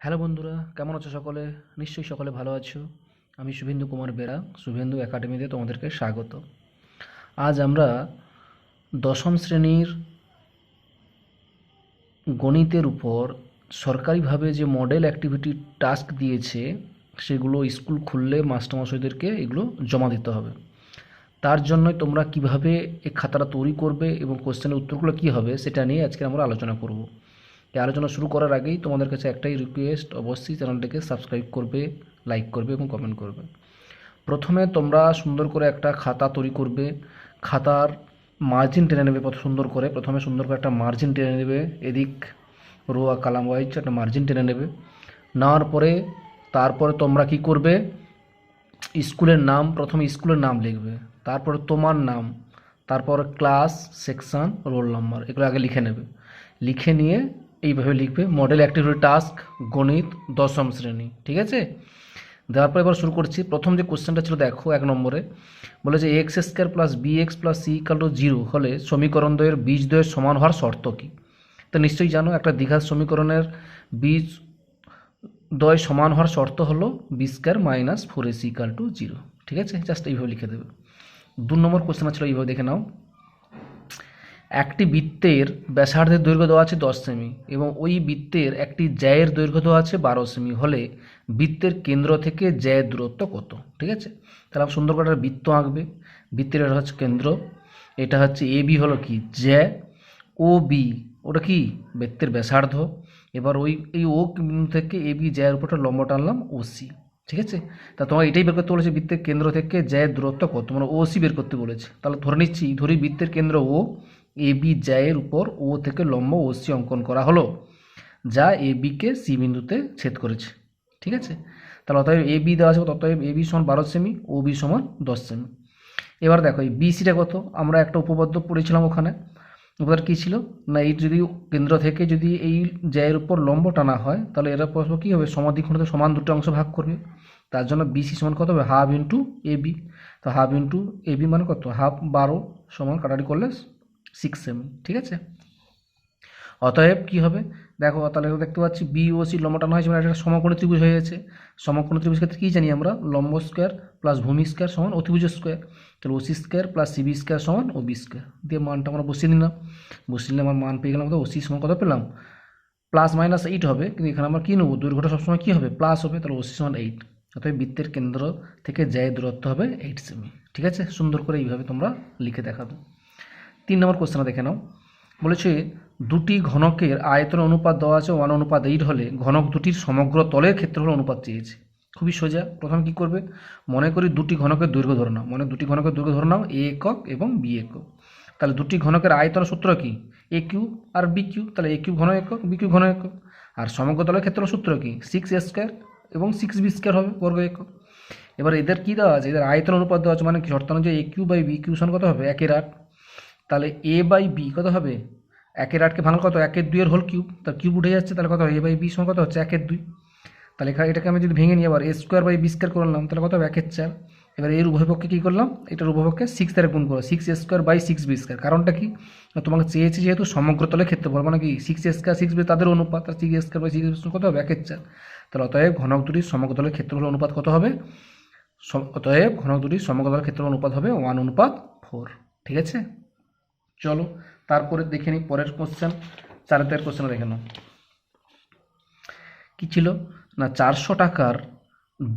Hello বন্ধুরা, কেমন আছো সকলে? নিশ্চয়ই সকলে ভালো আছো। আমি শুভেন্দু কুমার বেরা, শুভেন্দু একাডেমিতে তোমাদেরকে স্বাগত। আজ আমরা দশম শ্রেণীর গণিতের উপর সরকারিভাবে যে মডেল অ্যাক্টিভিটি টাস্ক দিয়েছে, সেগুলো স্কুল খুললে মাস্টারমশাইদেরকে এগুলো জমা দিতে হবে। তার জন্য তোমরা কিভাবে এই খাতাটা তৈরি করবে এবং কোশ্চেনের উত্তরগুলো কী হবে সেটা নিয়ে আজকে আমরা আলোচনা করব। এই আলোচনা শুরু করার আগেই তোমাদের কাছে একটাই রিকোয়েস্ট, অবশ্যই চ্যানেলটাকে সাবস্ক্রাইব করবে, লাইক করবে এবং কমেন্ট করবে। প্রথমে তোমরা সুন্দর করে একটা খাতা তৈরি করবে। খাতার মার্জিন টেনে নেবে সুন্দর করে, প্রথমে সুন্দর করে একটা মার্জিন টেনে নেবে, এদিক রো আর কালাম ওয়াইজ একটা মার্জিন টেনে নেবে। নেওয়ার পরে তারপরে তোমরা কি করবে, স্কুলের নাম, প্রথমে স্কুলের নাম লিখবে, তারপরে তোমার নাম, তারপর ক্লাস, সেকশন, রোল নাম্বার, এগুলো আগে লিখে নেবে। লিখে নিয়ে এইভাবে লিখবে মডেল অ্যাক্টিভিটি টাস্ক গণিত দশম শ্রেণী, ঠিক আছে? দেওয়ার পর এবার শুরু করছি। প্রথম যে কোশ্চেনটা ছিল দেখো, 1 নম্বরে বলেছে x square plus b x plus c equal to 0 হলে সমীকরণ দ্বয়ের বীজদ্বয়ের সমান হওয়ার শর্ত কী? তো নিশ্চয়ই জানো, একটা দ্বিঘাত সমীকরণের বীজ দ্বয় সমান হওয়ার শর্ত হলো b square minus 4ac equal to 0, ঠিক আছে? জাস্ট এইভাবে লিখে দেবে। 2 নম্বর কোশ্চেন ছিল এইভাবে, দেখে নাও। একটি বৃত্তের ব্যাসার্ধের দৈর্ঘ্য দেওয়া আছে 10 সেমি এবং ওই বৃত্তের একটি জ্যায়ের দৈর্ঘ্য দেওয়া আছে 12 সেমি হলে বৃত্তের কেন্দ্র থেকে জ্যায়ের দূরত্ব কত? ঠিক আছে, তাহলে আমরা সুন্দর করে একটা বৃত্ত আঁকবে। বৃত্তের এটা হচ্ছে কেন্দ্র, এটা হচ্ছে এ বি হলো কি জ্যা, ও বি ওটা কি বৃত্তের ব্যাসার্ধ। এবার এই ও বিন্দু থেকে এ বি জ্যায়ের উপরটা লম্ব টানলাম ও সি, ঠিক আছে? তা তোমার এটাই বের করতে বলেছে, বৃত্তের কেন্দ্র থেকে জ্যায়ের দূরত্ব কত, মানে ও সি বের করতে বলেছে। তাহলে ধরে নিচ্ছি, ধরি বৃত্তের কেন্দ্র ও, এ বি জ্যায়ের উপর ও থেকে লম্ব ও সি অঙ্কন করা হলো, যা এ বিকে সি বিন্দুতে ছেদ করেছে, ঠিক আছে? তাহলে অতএব এ বি দেওয়া আছে, অতএব এ বি সমান 12 সেমি, ও বি সমান 10 সেমি। এবার দেখো এই বি সিটা কত, আমরা একটা উপপাদ্য পড়েছিলাম ওখানে। উপপাদ্য কী ছিল না, এই যদি কেন্দ্র থেকে যদি এই জ্যায়ের উপর লম্ব টানা হয়, তাহলে এরা পরস্পর কী হবে, সমাদ্বিখণ্ডকে সমান দুটো অংশ ভাগ করবে। তার জন্য বিসি সমান কত হবে, হাফ ইন্টু এ বি। তো হাফ ইন্টু এ বি মানে কত, হাফ 12 সমান কাটাকাটি করলে 6 সেমি, ঠিক আছে? অতএব কী হবে দেখো, তাহলে দেখতে পাচ্ছি বি ও সি লম্ব টানা হয়েছে, মানে একটা সমকোণী ত্রিভুজ হয়ে গেছে। সমকোণী ত্রিভুজ ক্ষেত্রে কী জানি আমরা, লম্ব স্কোয়ার প্লাস ভূমি স্কোয়ার সমান অতিভুজ স্কোয়ার। তাহলে OC square plus CB square সমান ও বি স্কোয়ার দিয়ে মানটা আমরা বসিয়ে নিলাম। বসিয়ে নিলে আমার মান পেয়ে গেলাম কত, ওসি সমান কত পেলাম, +-8 হবে। কিন্তু এখানে আমরা কী নেবো, দৈর্ঘ্যটা সবসময় কী হবে, প্লাস হবে। তাহলে ওসি সমান 8, অতএব বৃত্তের কেন্দ্র থেকে জ্যায়ের দূরত্ব হবে 8 সেমি, ঠিক আছে? সুন্দর করে এইভাবে তোমরা লিখে দেখাবে। 3 নম্বর কোশ্চেনটা দেখে নাও। বলেছে দুটি ঘনকের আয়তন অনুপাত দেওয়া আছে 1:8 হলে ঘনক দুটির সমগ্র তলের ক্ষেত্রফল অনুপাত চেয়েছে। খুবই সোজা। প্রথমে কী করবে, মনে করি দুটি ঘনকের দৈর্ঘ্য ধরে নাও, মানে দুটি ঘনকের দৈর্ঘ্য ধরে নাও এ একক এবং বি একক। তাহলে দুটি ঘনকের আয়তন সূত্র কি, এ কিউ আর বি কিউ। তাহলে এ কিউ ঘন একক, বি কিউ ঘন একক। আর সমগ্র তলের ক্ষেত্রফল সূত্র কি, 6a স্কোয়ার এবং 6b স্কোয়ার হবে বর্গ একক। এবার এদের কী দেওয়া আছে, এদের আয়তন অনুপাত দেওয়া আছে, মানে কি শর্ত অনুযায়ী এ কিউ বাই বি কিউ সমান কত হবে, 1/8। তাহলে এ বাই বি কত হবে, 1/8কে ভাঙলে কত, 1/2 হোল কিউব, তার কিউব উঠে যাচ্ছে। তাহলে কত, এ বাই বি সমান কত হচ্ছে 1/2। তাহলে এটাকে আমি যদি ভেঙে নিই, আবার এ স্কোয়ার বাই বি স্কোয়ার করলাম, তাহলে কত হবে 1/4। এবার এর উভয়পক্ষে কী করলাম, এটার উভয়পক্ষে 6 দ্বারা গুণ করো, 6a square by 6b square. কারণটা কি, তোমাকে চেয়েছে যেহেতু সমগ্র তলে ক্ষেত্রফল, মানে কি 6a স্কোয়ার 6b তাদের অনুপাত, তার 6a স্কোয়ার বাই 6b কত হবে 1/4। তাহলে অতএব ঘনক দুটির সমগ্র তলের ক্ষেত্রফল অনুপাত কত হবে, অতএব ঘনক দুটির সমগ্র তলের ক্ষেত্রফল অনুপাত হবে 1:4, ঠিক আছে? চলো তারপরে দেখে নিই পরের কোশ্চেন। 4 কোশ্চেন দেখে নাও। কী ছিল না, 400 টাকার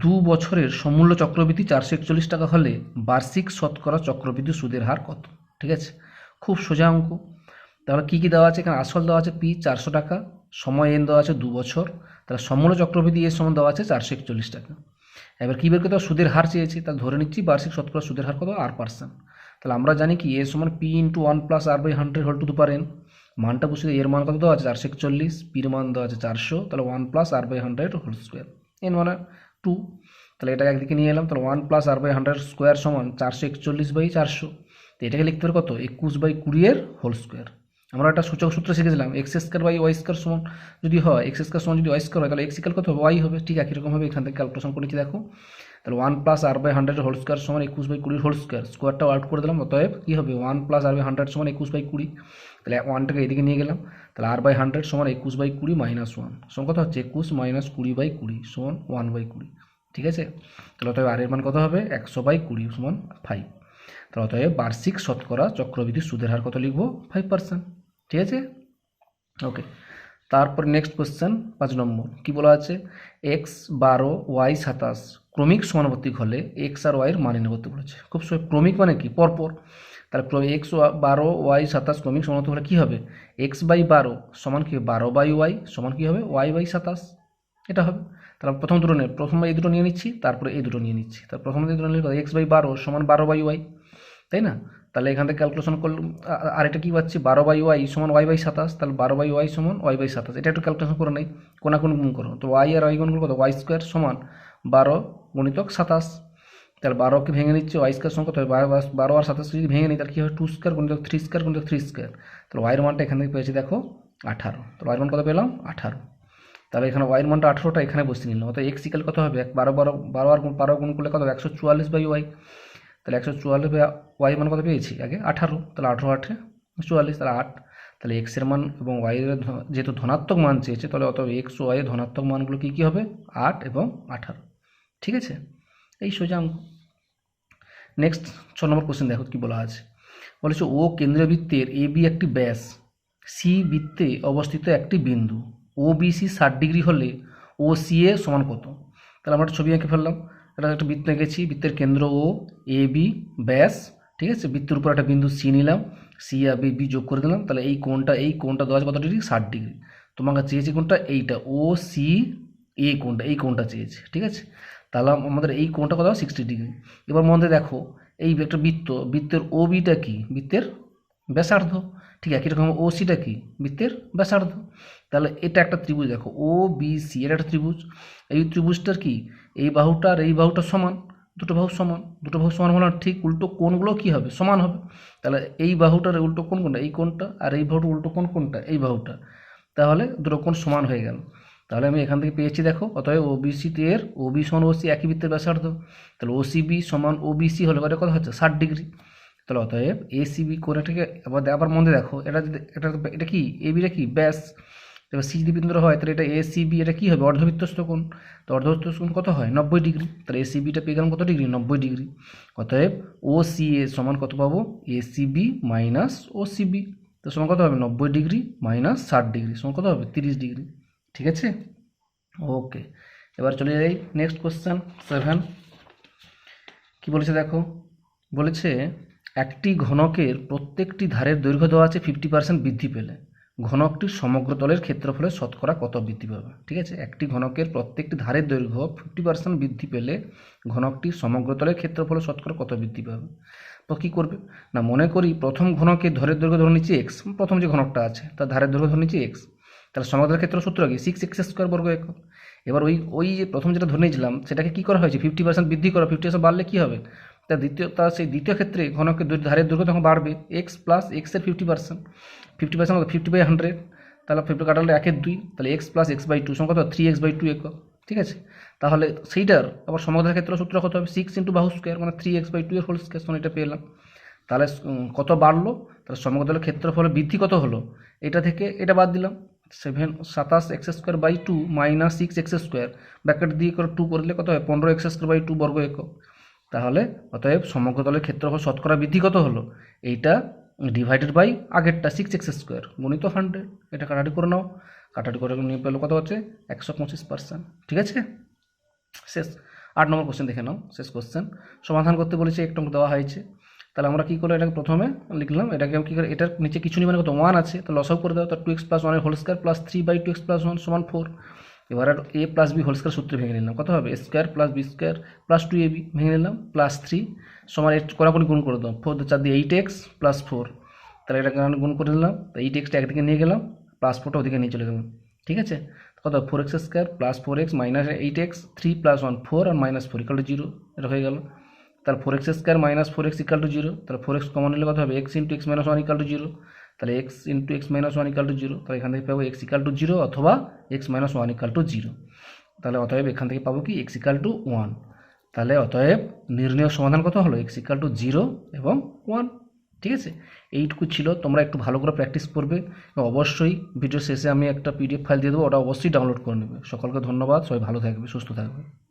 2 বছরের সমূল্য চক্রবৃদ্ধি 441 টাকা হলে বার্ষিক শতকরা চক্রবৃদ্ধি সুদের হার কত? ঠিক আছে, খুব সোজা অঙ্ক। তাহলে কী কী দেওয়া আছে, এখানে আসল দেওয়া আছে পি 400 টাকা, সময় এন দেওয়া আছে 2 বছর, তাহলে সমূল্য চক্রবৃদ্ধি এর সমান দেওয়া আছে 441 টাকা। এবার কী বের করতে হবে, সুদের হার চেয়েছি, তাহলে ধরে নিচ্ছি বার্ষিক শতকরা সুদের হার কত, r%। তাহলে আমরা জানি কি এ সমান P into 1 + r/100 whole to the power n। মানটা বসে এর মান কত দেওয়া আছে 441, পির মান দেওয়া আছে 400, তাহলে 1 + r/100 হোল স্কোয়ার, n মানে 2। তাহলে এটাকে একদিকে নিয়ে এলাম, তাহলে 1 + r/100 স্কোয়ার সমান 441/400। তো এটাকে লিখতে পারি কত, 21/20 এর হোল স্কোয়ার। আমরা একটা সূচক সূত্র শিখেছিলাম, x square by y square সমান যদি হয়, এক্স স্কোয়ার সমান যদি ওয়াই স্কোয়ার হয়, তাহলে এক্স ইকাল কত, ওয়াই হবে। ঠিক একই রকমভাবে এখান থেকে ক্যালকুলেশন করেছি দেখো। তাহলে 1+r/100 হোল স্কোয়ার সমান 21/20 হোল স্কোয়ার, স্কোয়ারটা আউট করে দিলাম, অতএব কী হবে 1+r/100 সমান 21/20। তাহলে 1টাকে এদিকে নিয়ে গেলাম, তাহলে r/100 সমান 21/20 - 1 সমান কত হচ্ছে 21 - 20/20 সমান 1/20। ঠিক আছে, তাহলে অতএব আর এর মান কত হবে 100/20 সমান 5। তাহলে অতএব বার্ষিক শতকরা চক্রবৃদ্ধি সুদের হার কত লিখবো 5%। ঠিক আছে, ওকে। তারপর নেক্সট কোশ্চেন 5 নম্বর কি বলা আছে, x12 y27 ক্রমিক সমানুপাতিক হলে x আর y এর মান নির্ণয় করতে বলেছে। খুব সহজ, ক্রমিক মানে কি পরপর, তাহলে x12 y27 ক্রমিক সমানুপাতিক হলে কী হবে x/12 সমান কি 12/y সমান কী হবে y/27, এটা হবে। তাহলে প্রথম দুটো নিয়ে প্রথমে এই দুটো নিয়ে নিচ্ছি, তারপরে এই দুটো নিয়ে নিচ্ছি। তার প্রথমে এই দুটো নিলে x/12 সমান 12/y, তাই না? তাহলে এখান থেকে ক্যালকুলেশন করলাম, আর এটা কী পাচ্ছি 12/y সমান y/27, তাহলে 12/y সমান y/27, এটা একটু ক্যালকুলেশন করে নেই, কোনাকুনি গুণ করো, তো y আর y গুণগুলো কত y² সমান 12 × 27, তাহলে 12কে ভেঙে নিচ্ছে y² সমান কত হয় 12 আর 27 যদি ভেঙে নিই তাহলে কী হবে 2² × 3² × 3², তাহলে y এর মানটা এখান থেকে পেয়েছি দেখো 18, তাহলে y এর মান কত পেলাম 18। তাহলে এখানে y এর মানটা 18টা এখানে বসিয়ে নিলাম, অর্থাৎ x ইকাল কত হবে 12 আর 12 গুণ করলে কত হবে 144/y, তাহলে 144/y মান কত পেয়েছি আগে 18, তাহলে 18 8 44, তাহলে 8। তাহলে x এর মান এবং y এর যেহেতু ধনাত্মক মান চেয়েছে, তাহলে অতএব x ও y এর ধনাত্মক মানগুলো কী কী হবে 8 এবং 18। ঠিক আছে, এই সোজা অঙ্ক। নেক্সট 6 নম্বর কোশ্চেন দেখো কি বলা আছে, বলেছে ও কেন্দ্রীয় বৃত্তের এ বি একটি ব্যাস, সি বৃত্তে অবস্থিত একটি বিন্দু, ও বিসি 60 ডিগ্রি হলে ও সি এ সমান কত। তাহলে আমরা একটা ছবি এঁকে ফেললাম, এটা একটা বৃত্ত এঁকেছি, বৃত্তের কেন্দ্র ও, এ বি ব্যাস, ঠিক আছে, বৃত্তের উপর একটা বিন্দু সি নিলাম, সি আর বি যোগ করে দিলাম, তাহলে এই কোণটা দেওয়া আছে কত ডিগ্রি 60 ডিগ্রি। তোমাকে চেয়েছি কোনটা এইটা ও সি এ কোণটা, এই কোণটা চেয়েছে। ঠিক আছে, তাহলে আমাদের এই কোণটা কত 60 ডিগ্রি। এবার মধ্যে দেখো এই একটা বৃত্তের ও বিটা কি বৃত্তের ব্যাসার্ধ, ঠিক একই রকম ও সিটা কি বৃত্তের ব্যাসার্ধ। তাহলে এটা একটা ত্রিভুজ, দেখো ও বি সি এটা একটা ত্রিভুজ, এই ত্রিভুজটার কি এই বাহুটা আর এই বাহুটা সমান, দুটো বাহু সমান হলে ঠিক উল্টো কোণগুলো কি হবে সমান হবে। তাহলে এই বাহুটার উল্টো কোণ কোনটা এই কোণটা, আর এই বাহুটার উল্টো কোণ কোনটা এই বাহুটা, তাহলে দুটো কোণ সমান হয়ে গেল। তাহলে আমি এখান থেকে পেয়েছি দেখো অতএব ওবিসি এর ওবি সমান ওসি একই বৃত্তের ব্যাসার্ধ, তাহলে ওসিবি সমান ওবিসি হলে কত হচ্ছে 60 ডিগ্রি। তাহলে অতএব এসিবি কোণটাকে আবার মধ্যে দেখো এটা কি এবিটা কি ব্যাস, এবার সি যদি বিন্দু হয় তাহলে এটা এসিবি এটা কী হবে অর্ধবৃত্তস্থ কোণ, তো অর্ধবৃত্তস্থ কোণ কত হয় 90 ডিগ্রি, তাহলে এসিবিটা পেয়ে গেলাম কত ডিগ্রি 90 ডিগ্রি। অতএব ও সি এ সমান কত পাবো এসিবি মাইনাস ওসিবি, তো সমান কত হবে 90 ডিগ্রি মাইনাস 60 ডিগ্রি সমান কত হবে 30 ডিগ্রি। ঠিক আছে, ওকে। এবার চলে যাই নেক্সট কোশ্চেন 7। কি বলেছে দেখো, বলেছে একটি ঘনকের প্রত্যেকটি ধারের দৈর্ঘ্য দেওয়া আছে 50% বৃদ্ধি পেলে ঘনকটির সমগ্র তলের ক্ষেত্রফলের শতকরা কত বৃদ্ধি পাবে। ঠিক আছে, একটি ঘনকের প্রত্যেকটি ধারের দৈর্ঘ্য 50% বৃদ্ধি পেলে ঘনকটির সমগ্র তলের ক্ষেত্রফলের শতকরা কত বৃদ্ধি পাবে। তো কী করবে না, মনে করি প্রথম ঘনকের ধারের দৈর্ঘ্য ধরে নিচ্ছি এক্স, প্রথম যে ঘনকটা আছে তার ধারের দৈর্ঘ্য ধরে নিচ্ছি এক্স, তাহলে সমগ্র ক্ষেত্র সূত্র কি 6x² বর্গ একক। এবার ওই যে প্রথম যেটা ধরে নিয়েছিলাম সেটাকে কী করা হয়েছে 50% বৃদ্ধি করা, 50% বাড়লে কী হবে তার সেই দ্বিতীয় ক্ষেত্রে ঘনকের ধারের দৈর্ঘ্য তখন বাড়বে এক্স প্লাস এক্সের 50%, 50/100, তাহলে 50 কাটালে 1/2, তাহলে এক্স প্লাস x/2 সমান কত 3x/2 একক। ঠিক আছে, তাহলে সেইটার আবার সমগ্র ক্ষেত্র সূত্র কত হবে 6 × বাহু স্কোয়ার মানে 3x/2 এর হোল স্কোয়ার, এটা পেলাম। তাহলে কত বাড়লো, তাহলে সমগ্র ক্ষেত্রফলের বৃদ্ধি কত হলো, এটা থেকে এটা বাদ দিলাম 27x² 2 মাইনাস 6x², ব্র্যাকেট দিয়ে করে 2 করলে কত হয় 15x² 2 বর্গ একক। তাহলে অতএব সমগ্র তলের ক্ষেত্রফল শতকরা বৃদ্ধি কত হলো, এইটা ডিভাইডেড বাই আগেরটা 6x² গুণিত 100, এটা কাটাটি করে নাও, কাটাটি করে নিয়ে পেলো কত হচ্ছে 125%। ঠিক আছে, শেষ। 8 নম্বর কোশ্চেন দেখে নাও, শেষ কোশ্চেন সমাধান করতে বলেছে, একটু দেওয়া হয়েছে। তাহলে আমরা কী করলো এটাকে প্রথমে লিখলাম, এটাকে কী করে এটার নিচে কিছু নেই মানে কত 1 আছে, তো লসাগু করে দাও, তো 2x + 1 whole square plus 3/2x + 1 সমান 4। এবার a + b হোল স্কোয়ার সূত্রে ভেঙে নিলাম, কত হবে a² + b² + 2ab ভেঙে নিলাম প্লাস 3 সমান কোনাকুনি গুণ করে দাও, 4 4 দিয়ে 8x + 4, তাহলে এটা গুণ করে নিলাম, তো 8xটা একদিকে নিয়ে গেলাম প্লাস 4টা ওদিকে নিয়ে চলে গেলাম। ঠিক আছে, কত 4x² + 4x - 8x 3 + 1 4 আর -4 = 0, এটা হয়ে গেল। তাহলে 4x² - 4x = 0, তাহলে 4x কমন নিলে কত হবে x × x - 1 = 0, তাহলে x × x - 1 = 0, তাহলে এখান থেকে পাবো x = 0 অথবা x - 1 = 0, তাহলে অতএব এখান থেকে পাবো কি x = 1। তাহলে অতএব নির্ণয় সমাধান কত হলো, এক্স ইকাল টু 0 এবং 1। ঠিক আছে, এইটুকু ছিল। তোমরা একটু ভালো করে প্র্যাকটিস করবে এবং অবশ্যই ভিডিও শেষে আমি একটা পিডিএফ ফাইল দিয়ে দেবো, ওটা অবশ্যই ডাউনলোড করে নেবে। সকলকে ধন্যবাদ, সবাই ভালো থাকবে, সুস্থ থাকবে।